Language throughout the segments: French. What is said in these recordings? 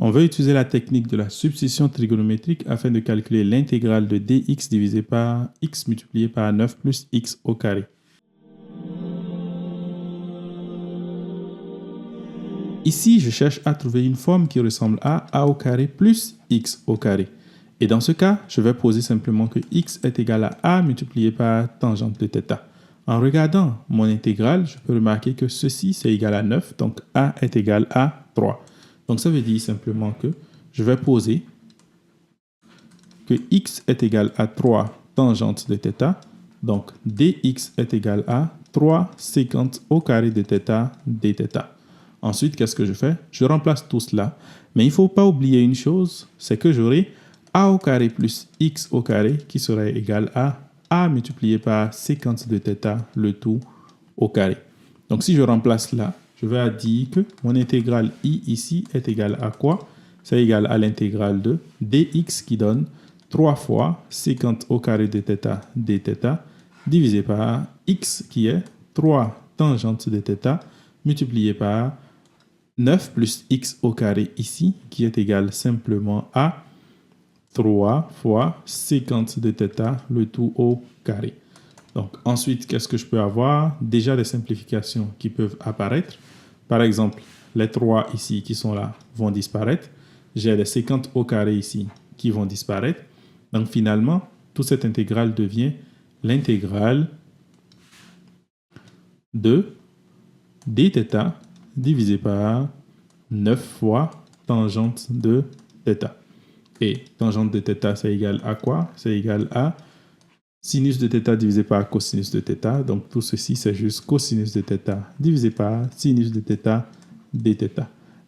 On veut utiliser la technique de la substitution trigonométrique afin de calculer l'intégrale de dx divisé par x multiplié par 9 plus x au carré. Ici, je cherche à trouver une forme qui ressemble à a au carré plus x au carré. Et dans ce cas, je vais poser simplement que x est égal à a multiplié par tangente de θ. En regardant mon intégrale, je peux remarquer que ceci, c'est égal à 9, donc a est égal à 3. Donc ça veut dire simplement que je vais poser que x est égal à 3 tangente de θ, donc dx est égal à 3 sécante au carré de θ dθ. Ensuite, qu'est-ce que je fais? Je remplace tout cela, mais il ne faut pas oublier une chose, c'est que j'aurai a au carré plus x au carré qui serait égal à a multiplié par sécante de θ, le tout au carré. Donc si je remplace là, je vais dire que mon intégrale i ici est égale à quoi? C'est égal à l'intégrale de dx qui donne 3 fois sécante au carré de θ dθ divisé par x qui est 3 tangente de θ multiplié par 9 plus x au carré ici qui est égal simplement à 3 fois sécante de θ, le tout au carré. Donc ensuite, qu'est-ce que je peux avoir? Déjà des simplifications qui peuvent apparaître. Par exemple, les 3 ici qui sont là vont disparaître. J'ai les sécantes au carré ici qui vont disparaître. Donc finalement, toute cette intégrale devient l'intégrale de dθ divisé par 9 fois tangente de θ. Et tangente de θ, c'est égal à quoi? C'est égal à sinus de θ divisé par cosinus de θ. Donc tout ceci, c'est juste cosinus de θ divisé par sinus de θ dθ.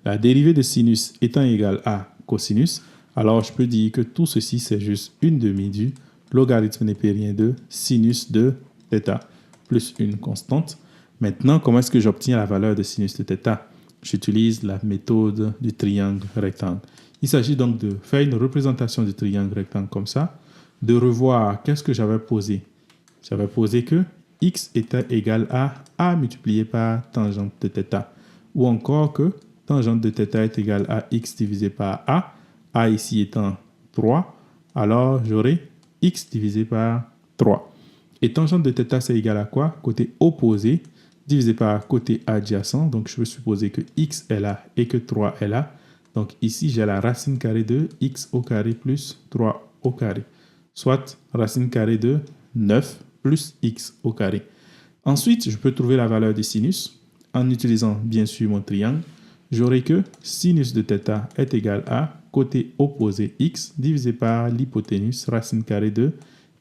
La dérivée de sinus étant égale à cosinus, alors je peux dire que tout ceci, c'est juste une demi du logarithme népérien de sinus de θ plus une constante. Maintenant, comment est-ce que j'obtiens la valeur de sinus de θ? J'utilise la méthode du triangle rectangle. Il s'agit donc de faire une représentation du triangle rectangle comme ça, de revoir qu'est-ce que j'avais posé. J'avais posé que x était égal à a multiplié par tangente de θ, ou encore que tangente de θ est égal à x divisé par a ici étant 3, alors j'aurai x divisé par 3. Et tangente de θ, c'est égal à quoi? Côté opposé, divisé par côté adjacent. Donc, je peux supposer que x est là et que 3 est là. Donc, ici, j'ai la racine carrée de x au carré plus 3 au carré. Soit racine carrée de 9 plus x au carré. Ensuite, je peux trouver la valeur des sinus en utilisant bien sûr mon triangle. J'aurai que sinus de θ est égal à côté opposé x divisé par l'hypoténuse racine carrée de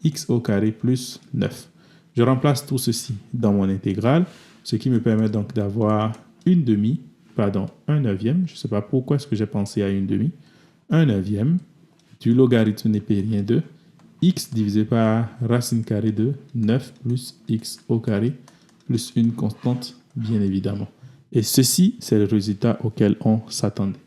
x au carré plus 9. Je remplace tout ceci dans mon intégrale, ce qui me permet donc d'avoir un neuvième, je ne sais pas pourquoi est-ce que j'ai pensé à une demi, un neuvième du logarithme népérien de x divisé par racine carrée de 9 plus x au carré plus une constante, bien évidemment. Et ceci, c'est le résultat auquel on s'attendait.